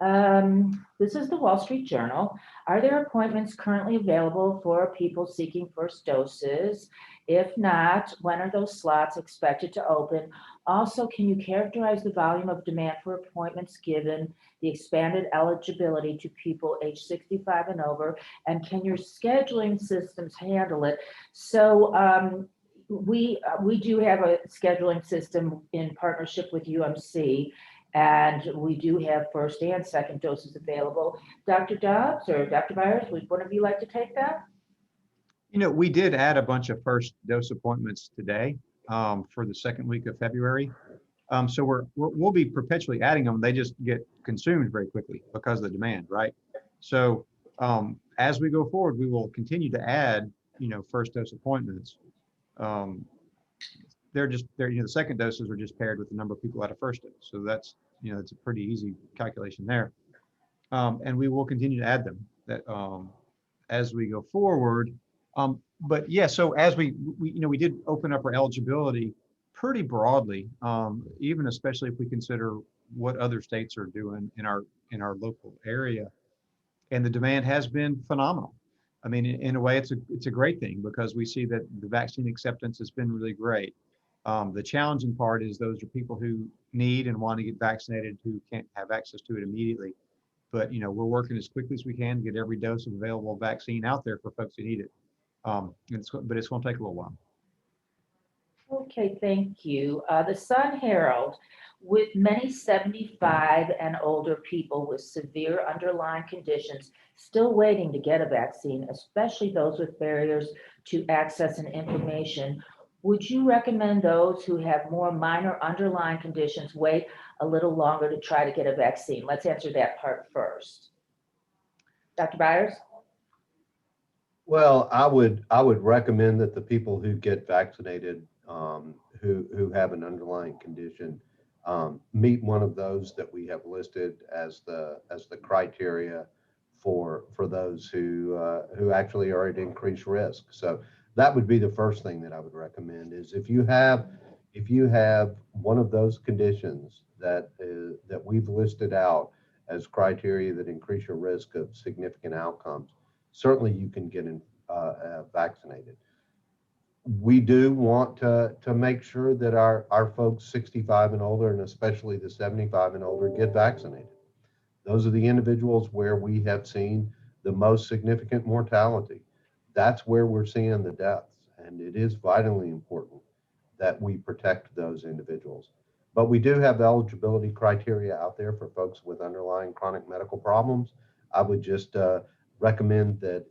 This is the Wall Street Journal. Are there appointments currently available for people seeking first doses? If not, when are those slots expected to open? Also, can you characterize the volume of demand for appointments given the expanded eligibility to people age 65 and over? And can your scheduling systems handle it? So we do have a scheduling system in partnership with UMC. And we do have first and second doses available. Dr. Dobbs or Dr. Byers, would one of you like to take that? We did add a bunch of first dose appointments today for the second week of February. So we'll be perpetually adding them. They just get consumed very quickly because of the demand, right? So as we go forward, we will continue to add, first dose appointments. The second doses are just paired with the number of people at a first dose. So that's, it's a pretty easy calculation there. And we will continue to add them as we go forward. But yeah, so as we did open up our eligibility pretty broadly, even especially if we consider what other states are doing in our local area. And the demand has been phenomenal. I mean, in a way, it's a great thing because we see that the vaccine acceptance has been really great. The challenging part is those are people who need and want to get vaccinated who can't have access to it immediately. But we're working as quickly as we can to get every dose of available vaccine out there for folks who need it. But it's going to take a little while. Okay, thank you. The Sun Herald, with many 75 and older people with severe underlying conditions still waiting to get a vaccine, especially those with barriers to access and information, would you recommend those who have more minor underlying conditions wait a little longer to try to get a vaccine? Let's answer that part first. Dr. Byers? Well, I would recommend that the people who get vaccinated, who have an underlying condition, meet one of those that we have listed as the criteria for those who actually are at increased risk. So that would be the first thing that I would recommend is if you have one of those conditions that we've listed out as criteria that increase your risk of significant outcomes, certainly you can get vaccinated. We do want to make sure that our folks 65 and older, and especially the 75 and older, get vaccinated. Those are the individuals where we have seen the most significant mortality. That's where we're seeing the deaths, and it is vitally important that we protect those individuals. But we do have eligibility criteria out there for folks with underlying chronic medical problems. I would just recommend that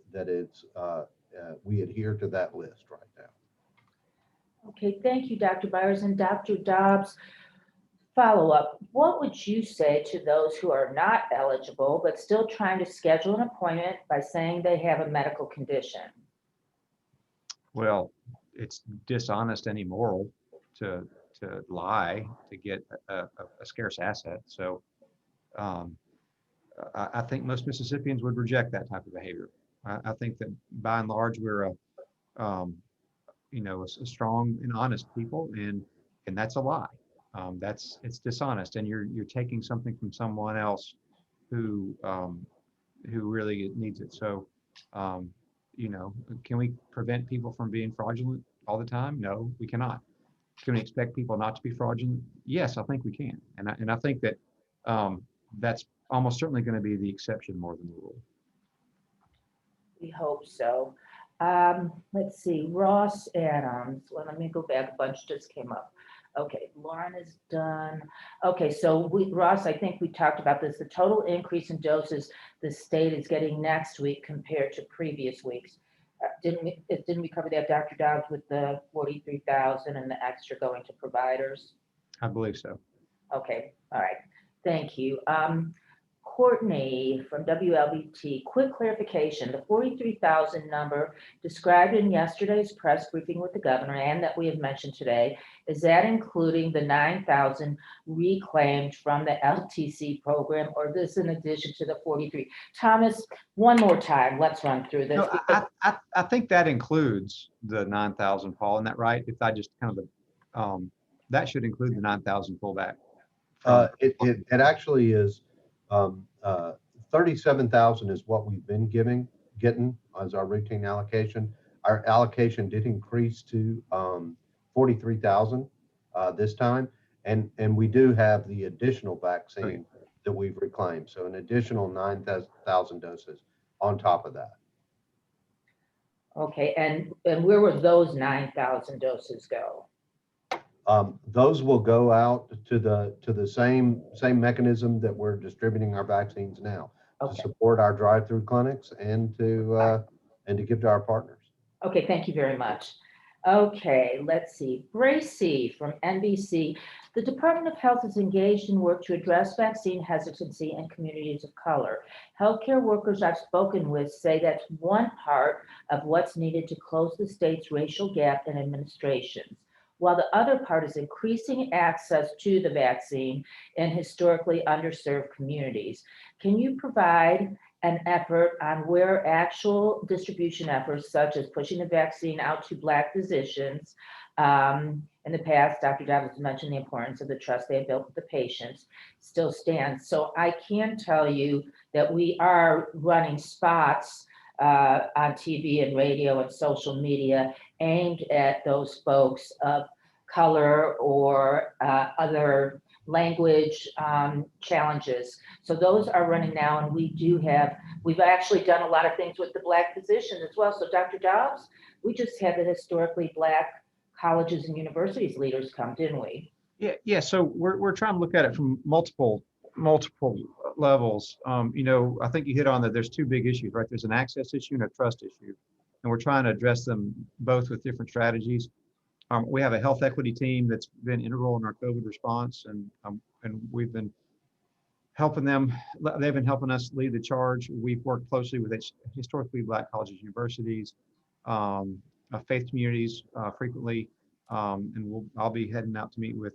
we adhere to that list right now. Okay, thank you, Dr. Byers. And Dr. Dobbs, follow up. What would you say to those who are not eligible but still trying to schedule an appointment by saying they have a medical condition? Well, it's dishonest and immoral to lie to get a scarce asset. So I think most Mississippians would reject that type of behavior. I think that by and large we're a strong and honest people, and that's a lie. It's dishonest, and you're taking something from someone else who really needs it. So can we prevent people from being fraudulent all the time? No, we cannot. Can we expect people not to be fraudulent? Yes, I think we can, and I think that that's almost certainly going to be the exception more than the rule. We hope so. Let's see, Ross Adams. Well, let me go back. A bunch just came up. Okay, Lauren is done. Okay, so Ross, I think we talked about this. The total increase in doses the state is getting next week compared to previous weeks. Didn't we cover that, Dr. Dobbs, with the 43,000 and the extra going to providers? I believe so. Okay, all right. Thank you. Courtney from WLBT, quick clarification, the 43,000 number described in yesterday's press briefing with the governor and that we have mentioned today, is that including the 9,000 reclaimed from the LTC program, or this in addition to the 43? Thomas, one more time, let's run through this. No, I think that includes the 9,000, Paul, isn't that right? If I just kind of, that should include the 9,000 pullback. It actually is, 37,000 is what we've been getting as our routine allocation. Our allocation did increase to 43,000 this time, and we do have the additional vaccine that we've reclaimed. So an additional 9,000 doses on top of that. Okay, and where would those 9,000 doses go? Those will go out to the same mechanism that we're distributing our vaccines now, to support our drive-through clinics and to give to our partners. Okay, thank you very much. Okay, let's see. Bracy from NBC. The Department of Health is engaged in work to address vaccine hesitancy in communities of color. Healthcare workers I've spoken with say that's one part of what's needed to close the state's racial gap in administrations, while the other part is increasing access to the vaccine in historically underserved communities. Can you provide an effort on where actual distribution efforts, such as pushing the vaccine out to Black physicians? In the past, Dr. Dobbs has mentioned the importance of the trust they have built with the patients, still stands. So I can tell you that we are running spots on TV and radio and social media aimed at those folks of color or other language challenges. So those are running now, and we've actually done a lot of things with the Black physicians as well. So Dr. Dobbs, we just had the historically Black colleges and universities leaders come, didn't we? Yeah. So we're trying to look at it from multiple levels. I think you hit on that. There's two big issues, right? There's an access issue and a trust issue, and we're trying to address them both with different strategies. We have a health equity team that's been integral in our COVID response, and we've been helping them. They've been helping us lead the charge. We've worked closely with historically Black colleges, universities, faith communities frequently, and I'll be heading out to meet with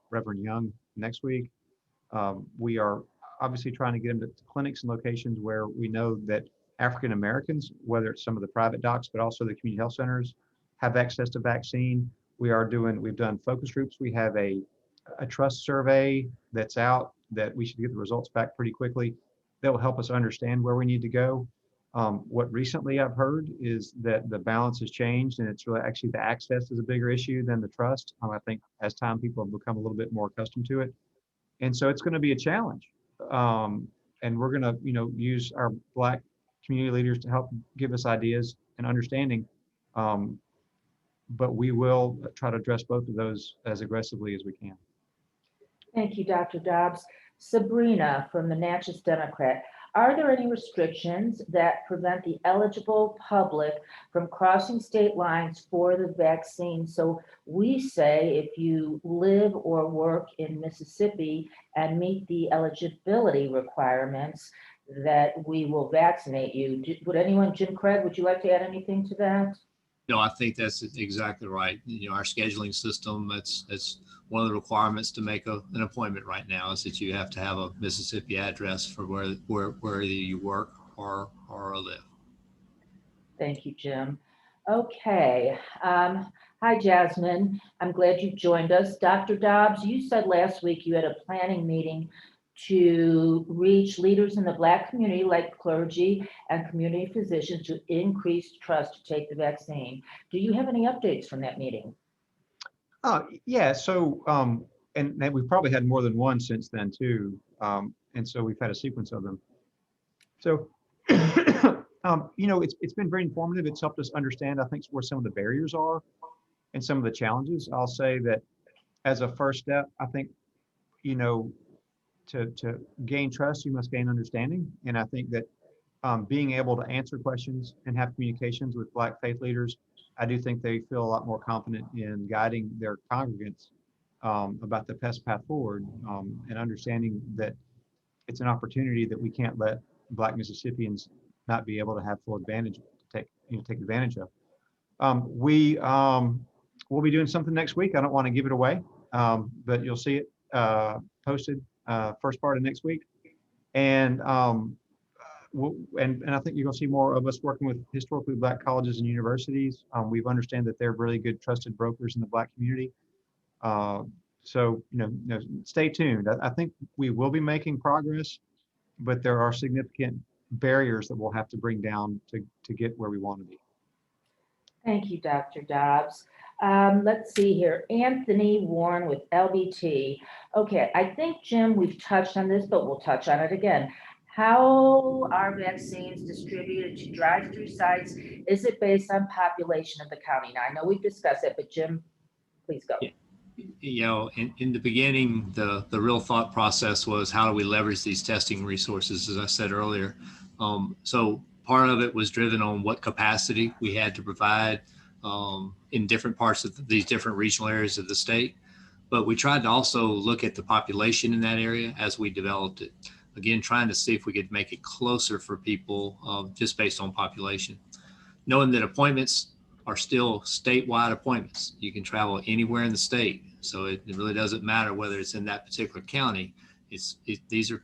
Reverend Young next week. We are obviously trying to get them to clinics and locations where we know that African Americans, whether it's some of the private docs, but also the community health centers, have access to vaccine. We've done focus groups. We have a trust survey that's out that we should get the results back pretty quickly. That will help us understand where we need to go. What recently I've heard is that the balance has changed, and it's really actually the access is a bigger issue than the trust. I think as time, people have become a little bit more accustomed to it. And so it's going to be a challenge. And we're going to, use our Black community leaders to help give us ideas and understanding. But we will try to address both of those as aggressively as we can. Thank you, Dr. Dobbs. Sabrina from the Natchez Democrat. Are there any restrictions that prevent the eligible public from crossing state lines for the vaccine? So we say if you live or work in Mississippi and meet the eligibility requirements, that we will vaccinate you. Would anyone, Jim Craig, would you like to add anything to that? No, I think that's exactly right. Our scheduling system, that's one of the requirements to make an appointment right now, is that you have to have a Mississippi address for where you work or live. Thank you, Jim. Okay. Hi, Jasmine. I'm glad you joined us. Dr. Dobbs, you said last week you had a planning meeting to reach leaders in the Black community, like clergy and community physicians, to increase trust to take the vaccine. Do you have any updates from that meeting? Yeah. So, and we've probably had more than one since then too. And so we've had a sequence of them. So, it's been very informative. It's helped us understand, I think, where some of the barriers are and some of the challenges. I'll say that as a first step, I think, to gain trust, you must gain understanding. And I think that being able to answer questions and have communications with Black faith leaders, I do think they feel a lot more confident in guiding their congregants about the best path forward, and understanding that it's an opportunity that we can't let Black Mississippians not be able to have full advantage, take advantage of. We'll be doing something next week. I don't want to give it away, but you'll see it posted first part of next week. And and I think you're going to see more of us working with historically Black colleges and universities. We've understand that they're really good, trusted brokers in the Black community. So stay tuned. I think we will be making progress, but there are significant barriers that we'll have to bring down to get where we want to be. Thank you, Dr. Dobbs. Let's see here. Anthony Warren with LBT. Okay, I think, Jim, we've touched on this, but we'll touch on it again. How are vaccines distributed to drive-through sites? Is it based on population of the county? Now, I know we've discussed it, but Jim, please go. Yeah. In the beginning, the real thought process was how do we leverage these testing resources, as I said earlier. So part of it was driven on what capacity we had to provide in different parts of these different regional areas of the state. But we tried to also look at the population in that area as we developed it. Again, trying to see if we could make it closer for people just based on population. Knowing that appointments are still statewide appointments. You can travel anywhere in the state. So it really doesn't matter whether it's in that particular county. These are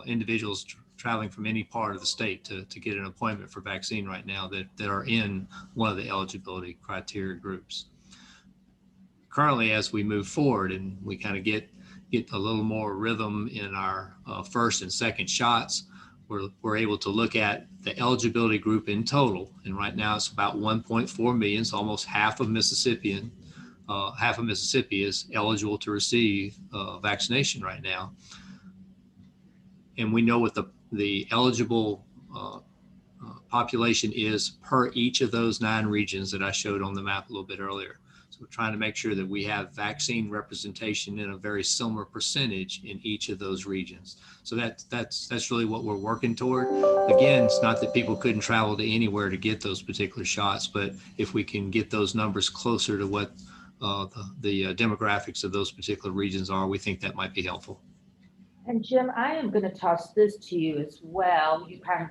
individuals traveling from any part of the state to get an appointment for vaccine right now that are in one of the eligibility criteria groups. Currently, as we move forward and we kind of get a little more rhythm in our first and second shots, we're able to look at the eligibility group in total. And right now it's about 1.4 million, so almost half of Mississippi is eligible to receive vaccination right now. And we know what the eligible population is per each of those 9 regions that I showed on the map a little bit earlier. So we're trying to make sure that we have vaccine representation in a very similar percentage in each of those regions. So that's really what we're working toward. Again, it's not that people couldn't travel to anywhere to get those particular shots, but if we can get those numbers closer to what the demographics of those particular regions are, we think that might be helpful. And Jim, I am going to toss this to you as well. You kind of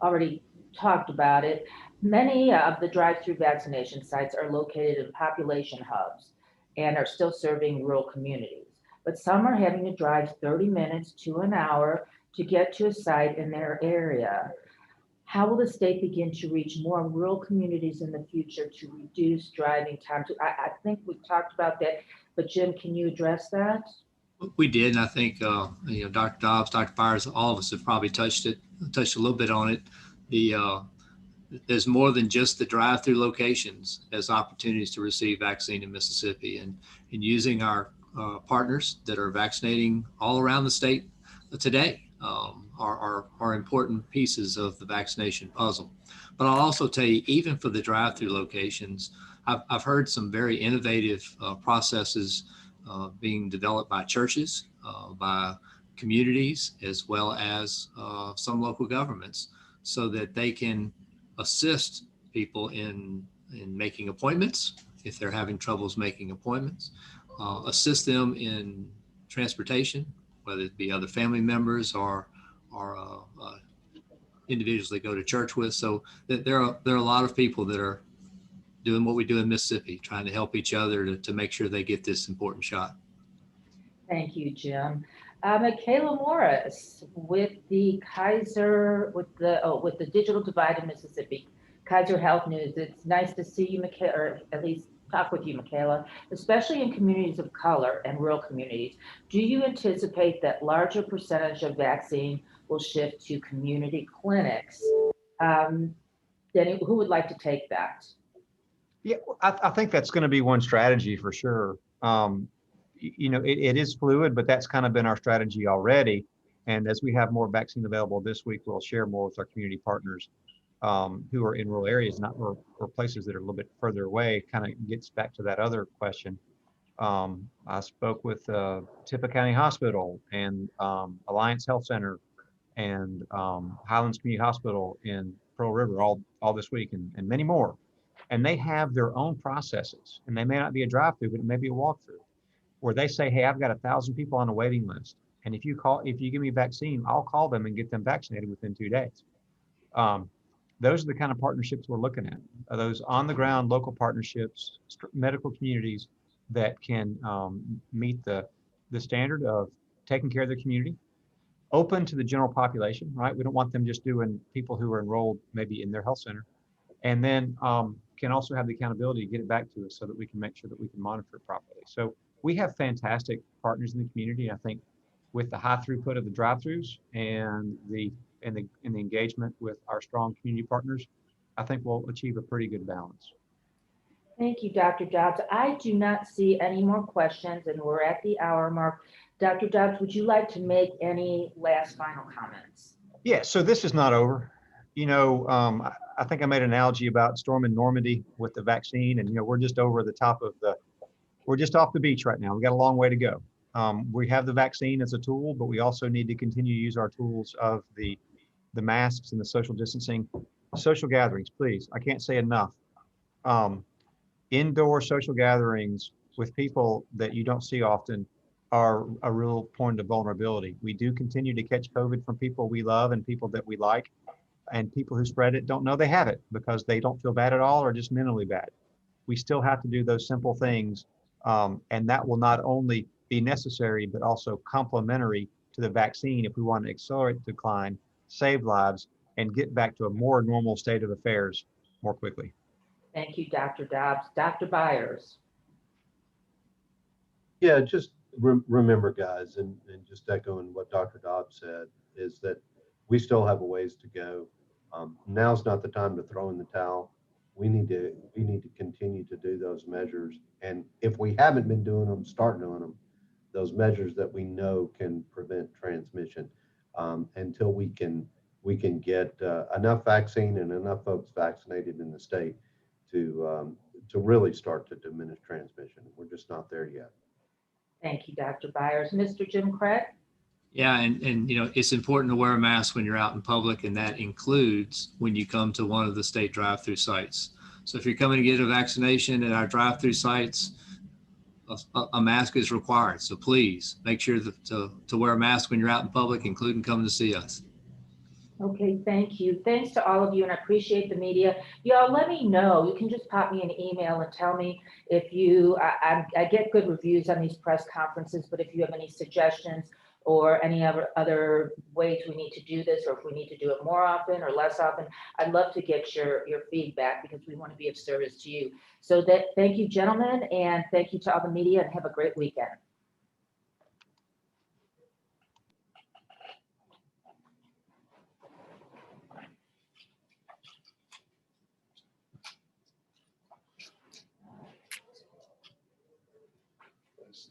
already talked about it. Many of the drive-through vaccination sites are located in population hubs and are still serving rural communities. But some are having to drive 30 minutes to an hour to get to a site in their area. How will the state begin to reach more rural communities in the future to reduce driving time? I think we've talked about that, but Jim, can you address that? We did, and I think Dr. Dobbs, Dr. Byers, all of us have probably touched a little bit on it. There's more than just the drive-through locations as opportunities to receive vaccine in Mississippi, and using our partners that are vaccinating all around the state today are important pieces of the vaccination puzzle. But I'll also tell you, even for the drive-through locations, I've heard some very innovative processes being developed by churches, by communities, as well as some local governments, so that they can assist people in making appointments if they're having troubles making appointments, assist them in transportation, whether it be other family members or individuals they go to church with. So there are a lot of people that are doing what we do in Mississippi, trying to help each other to make sure they get this important shot. Thank you, Jim. Michaela Morris with the Digital Divide in Mississippi, Kaiser Health News. It's nice to see you, Michaela, or at least talk with you, Michaela, especially in communities of color and rural communities. Do you anticipate that larger percentage of vaccine will shift to community clinics? Denny, who would like to take that? Yeah, I think that's going to be one strategy for sure. It is fluid, but that's kind of been our strategy already. And as we have more vaccine available this week, we'll share more with our community partners who are in rural areas, not or places that are a little bit further away. Kind of gets back to that other question. I spoke with Tippah County Hospital and Alliance Health Center and Highlands Community Hospital in Pearl River all this week and many more. And they have their own processes, and they may not be a drive-through, but it may be a walk-through, where they say, hey, I've got 1,000 people on a waiting list. And if you give me a vaccine, I'll call them and get them vaccinated within 2 days. Those are the kind of partnerships we're looking at. Are those on the ground local partnerships, medical communities that can meet the standard of taking care of their community, open to the general population, right? We don't want them just doing people who are enrolled maybe in their health center, and then can also have the accountability to get it back to us so that we can make sure that we can monitor it properly. So we have fantastic partners in the community. I think with the high throughput of the drive-throughs and the engagement with our strong community partners, I think we'll achieve a pretty good balance. Thank you, Dr. Dobbs. I do not see any more questions, and we're at the hour mark. Dr. Dobbs, would you like to make any last final comments? Yeah, so this is not over. You know, I think I made an analogy about storming Normandy with the vaccine, and we're just over the top of we're just off the beach right now. We got a long way to go. We have the vaccine as a tool, but we also need to continue to use our tools of the masks and the social distancing, social gatherings, please. I can't say enough. Indoor social gatherings with people that you don't see often are a real point of vulnerability. We do continue to catch COVID from people we love and people that we like, and people who spread it don't know they have it because they don't feel bad at all or just mentally bad. We still have to do those simple things, and that will not only be necessary, but also complementary to the vaccine if we want to accelerate the decline, save lives, and get back to a more normal state of affairs more quickly. Thank you, Dr. Dobbs. Dr. Byers. Yeah, just remember, guys, and just echoing what Dr. Dobbs said, is that we still have a ways to go. Now's not the time to throw in the towel. We need to continue to do those measures, and if we haven't been doing them, start doing them. Those measures that we know can prevent transmission until we can get enough vaccine and enough folks vaccinated in the state to really start to diminish transmission. We're just not there yet. Thank you, Dr. Byers. Mr. Jim Craig? Yeah, and it's important to wear a mask when you're out in public, and that includes when you come to one of the state drive-through sites. So if you're coming to get a vaccination at our drive-through sites, a mask is required. So please make sure to wear a mask when you're out in public, including coming to see us. Okay, thank you. Thanks to all of you, and I appreciate the media. Y'all, let me know. You can just pop me an email and tell me if I get good reviews on these press conferences, but if you have any suggestions or any other ways we need to do this, or if we need to do it more often or less often, I'd love to get your feedback because we want to be of service to you. So thank you, gentlemen, and thank you to all the media, and have a great weekend. Yes.